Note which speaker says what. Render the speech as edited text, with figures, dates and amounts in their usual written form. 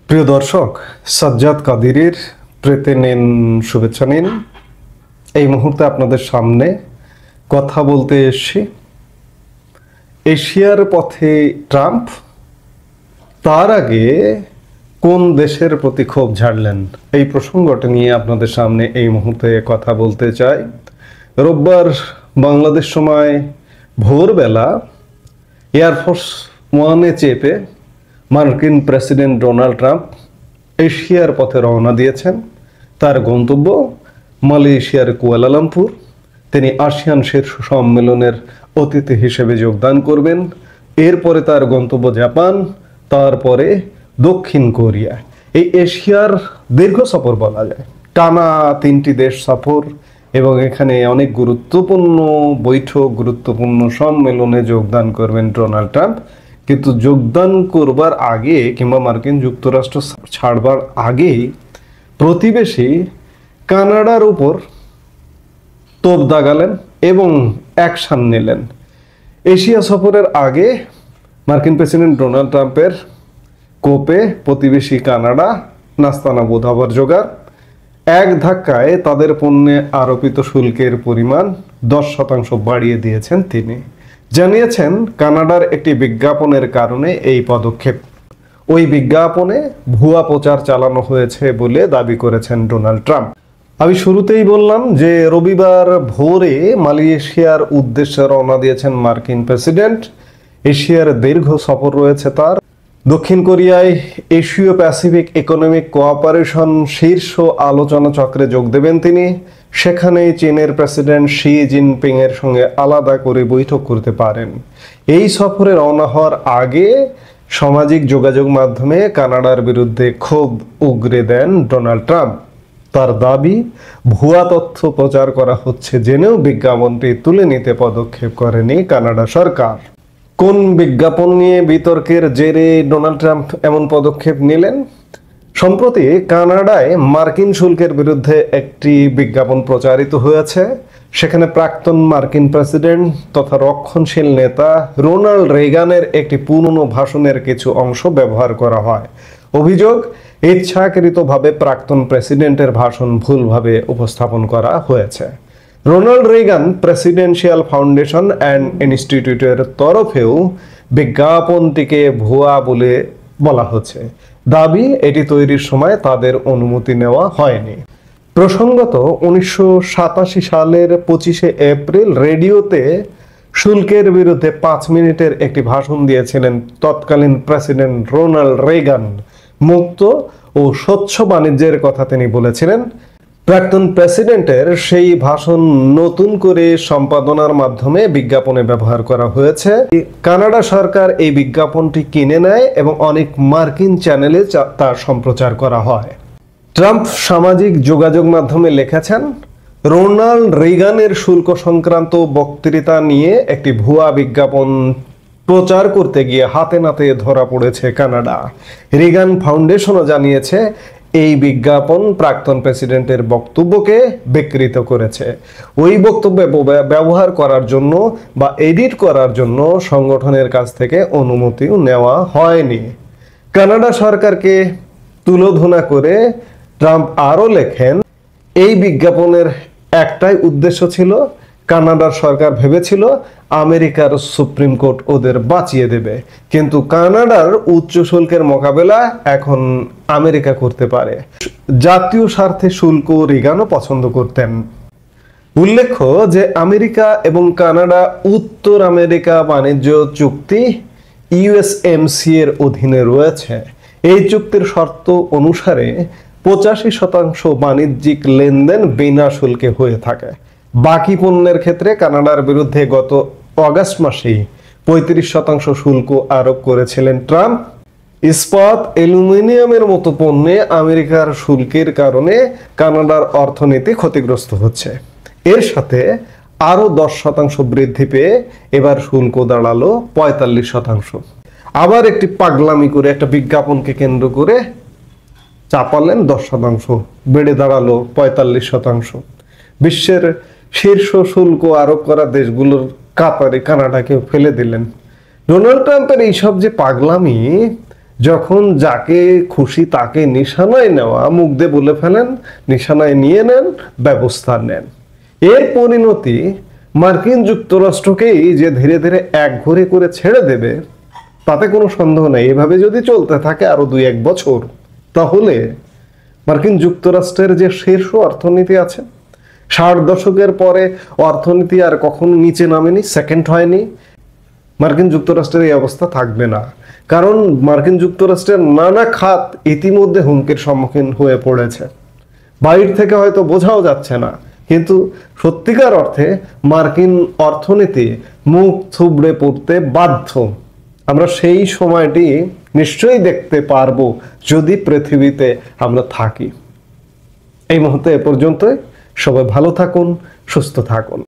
Speaker 1: প্রিয় দর্শক, সাজ্জাদ কাদিরের প্রেতে নেন শুভেচ্ছা নিন। এই মুহূর্তে আপনাদের সামনে কথা বলতে এসেছি এশিয়ার পথে ট্রাম্প, তার আগে কোন দেশের প্রতি ক্ষোভ ঝাড়লেন, এই প্রসঙ্গটা নিয়ে আপনাদের সামনে এই মুহূর্তে কথা বলতে চাই। রোববার বাংলাদেশ সময় ভোরবেলা এয়ারফোর্স ওয়ানে চেপে মার্কিন প্রেসিডেন্ট ডোনাল্ড ট্রাম্প এশিয়ার পথে রওনা দিয়েছেন। তার গন্তব্য মালয়েশিয়ার কুয়ালালামপুর। তিনি আসিয়ান শীর্ষ সম্মেলনের অতিথি হিসেবে যোগদান করবেন। এরপরে তার গন্তব্য জাপান, তারপরে দক্ষিণ কোরিয়া। এই এশিয়ার দীর্ঘ সফর বলা যায়, টানা 3টি দেশ সফর, এবং এখানে অনেক গুরুত্বপূর্ণ বৈঠক, গুরুত্বপূর্ণ সম্মেলনে যোগদান করবেন ডোনাল্ড ট্রাম্প। কিন্তু যোগদান করবার আগে কিংবা মার্কিন যুক্তরাষ্ট্র ছাড়বার আগেই প্রতিবেশী কানাডার উপর তোপ দাগালেন এবং অ্যাকশন নিলেন। এশিয়া সফরের আগে মার্কিন প্রেসিডেন্ট ডোনাল্ড ট্রাম্পের কোপে প্রতিবেশী কানাডা নাস্তানা বোধাবার জোগাড়। এক ধাক্কায় তাদের পণ্যে আরোপিত শুল্কের পরিমাণ 10% বাড়িয়ে দিয়েছেন তিনি। জানিয়েছেন কানাডার একটি বিজ্ঞাপনের কারণে এই পদক্ষেপ। ওই বিজ্ঞাপনে ভুয়া প্রচার চালানো হয়েছে বলে দাবি করেছেন ডোনাল্ড ট্রাম্প। আমি শুরুতেই বললাম যে রবিবার ভোরে মালয়েশিয়ার উদ্দেশ্যে রওনা দিয়েছেন মার্কিন প্রেসিডেন্ট। এশিয়ার দীর্ঘ সফর রয়েছে তার। দক্ষিণ কোরিয়ায় এশীয় প্যাসিফিক ইকোনমিক কোঅপারেশন শীর্ষ আলোচনা চক্রে যোগ দেবেন তিনি। সেখানেই চীনের প্রেসিডেন্ট শি জিনপিং এর সঙ্গে আলাদা করে বৈঠক করতে পারেন। এই সফরে রওনা হওয়ার আগে সামাজিক যোগাযোগ মাধ্যমে কানাডার বিরুদ্ধে ক্ষোভ উগরে দেন ডোনাল্ড ট্রাম্প। তার দাবি, ভুয়া তথ্য প্রচার করা হচ্ছে জেনেও বিজ্ঞাপনটি তুলে নিতে পদক্ষেপ করেনি কানাডা সরকার। কোন বিজ্ঞাপন নিয়ে বিতর্কের জেরে ডোনাল্ড ট্রাম্প এমন পদক্ষেপ নিলেন? সম্প্রতি কানাডায় মার্কিন শুল্কের বিরুদ্ধে একটি বিজ্ঞাপন প্রচারিত হয়েছে। সেখানে প্রাক্তন মার্কিন প্রেসিডেন্ট তথা রক্ষণশীল নেতা রোনাল্ড রেগানের একটি পুরনো ভাষণের কিছু অংশ ব্যবহার করা হয়। অভিযোগ, ইচ্ছাকৃতভাবে প্রাক্তন প্রেসিডেন্টের ভাষণ ভুলভাবে উপস্থাপন করা হয়েছে। Ronald Reagan presidential foundation and ইনস্টিটিউটের তরফেও বিজ্ঞাপনটিকে ভুয়া বলে বলা হচ্ছে। দাবি, এটি তৈরির সময় তাদের অনুমতি নেওয়া হয়নি। প্রসঙ্গত 1987 সালের 25শে এপ্রিল রেডিওতে শুল্কের বিরুদ্ধে 5 মিনিটের একটি ভাষণ দিয়েছিলেন তৎকালীন প্রেসিডেন্ট রোনাল্ড রেগান। মুক্ত ও স্বচ্ছ বাণিজ্যের কথা তিনি বলেছিলেন। প্রাক্তন প্রেসিডেন্টের সেই ভাষণ নতুন করে সম্পাদনার মাধ্যমে বিজ্ঞাপনে ব্যবহার করা হয়েছে। কানাডা সরকার এই বিজ্ঞাপনটি কিনে নেয় এবং অনেক মার্কিন চ্যানেলে তা সম্প্রচার করা হয়। ট্রাম্প সামাজিক যোগাযোগ মাধ্যমে লিখেছেন, রোনাল্ড রেগানের শুল্ক সংক্রান্ত বক্তৃতা নিয়ে একটি ভুয়া বিজ্ঞাপন প্রচার করতে গিয়ে হাতে নাতে ধরা পড়েছে কানাডা। রেগান ফাউন্ডেশনও জানিয়েছে এই বিজ্ঞাপন প্রাক্তন প্রেসিডেন্টের বক্তব্যকে বিকৃত করেছে। ওই বক্তব্যে ব্যবহার করার জন্য বা এডিট করার জন্য সংগঠনের কাছ থেকে অনুমতিও নেওয়া হয়নি। কানাডা সরকারকে তুলোধনা করে ট্রাম্প আরও লেখেন, এই বিজ্ঞাপনের একটাই উদ্দেশ্য ছিল, কানাডার সরকার ভেবেছিল আমেরিকার সুপ্রিম কোর্ট ওদের বাঁচিয়ে দেবে, কিন্তু কানাডার উচ্চ শুল্কের মোকাবেলা এখন আমেরিকা করতে পারে। জাতীয় স্বার্থে শুল্ক রেগানও পছন্দ করতেন। উল্লেখ্য যে আমেরিকা এবং কানাডা উত্তর আমেরিকা বাণিজ্য চুক্তি ইউএসএমসি এর অধীনে রয়েছে। এই চুক্তির শর্ত অনুসারে 85% বাণিজ্যিক লেনদেন বিনা শুল্কে হয়ে থাকে। বাকি পণ্যের ক্ষেত্রে কানাডার বিরুদ্ধে গত অগাস্ট মাসেই 35% শুল্ক আরোপ করেছিলেন ট্রাম্প। ইস্পাত, অ্যালুমিনিয়ামের মতো পণ্যে আমেরিকার শুল্কের কারণে কানাডার অর্থনীতি ক্ষতিগ্রস্ত হচ্ছে। এর সাথে আরও 10% বৃদ্ধি পেয়ে এবার শুল্ক দাঁড়ালো 45%। আবার একটি পাগলামি করে একটা বিজ্ঞাপনকে কেন্দ্র করে চাপালেন 10%, বেড়ে দাঁড়ালো 45%। বিশ্বের শীর্ষ শুল্ক আরোপ করা দেশগুলোর কাতারে কানাডাকে ফেলে দিলেন। ডোনাল্ড ট্রাম্পের এইসব যে পাগলামি, যখন যাকে খুশি তাকে নিশানায় নেওয়া, মুখ দিয়ে বলে ফেলেন, নিশানায় নিয়ে নেন, ব্যবস্থা নেন। এর পরিণতি মার্কিন যুক্তরাষ্ট্রকেই যে ধীরে ধীরে একঘরে করে ছেড়ে দেবে তাতে কোনো সন্দেহ নেই। এভাবে যদি চলতে থাকে আরো 2-1 বছর, তাহলে মার্কিন যুক্তরাষ্ট্রের যে শীর্ষ অর্থনীতি আছে, 60 দশকের পরে অর্থনীতি আর কখনো নিচে নামেনি, সেকেন্ড হয়নি, মার্কিন যুক্তরাষ্ট্রের এই অবস্থা থাকবে না। কারণ মার্কিন যুক্তরাষ্ট্রের নানা খাত ইতিমধ্যে হুমকির সম্মুখীন হয়ে পড়েছে। বাইরে থেকে হয়তো বোঝাও যাচ্ছে না, কিন্তু সত্যিকার অর্থে মার্কিন অর্থনীতি মুখ থুবড়ে পড়তে বাধ্য। আমরা সেই সময়টি নিশ্চয়ই দেখতে পারবো যদি পৃথিবীতে আমরা থাকি। এই মুহূর্তে এ পর্যন্তই। সবাই ভালো থাকুন, সুস্থ থাকুন।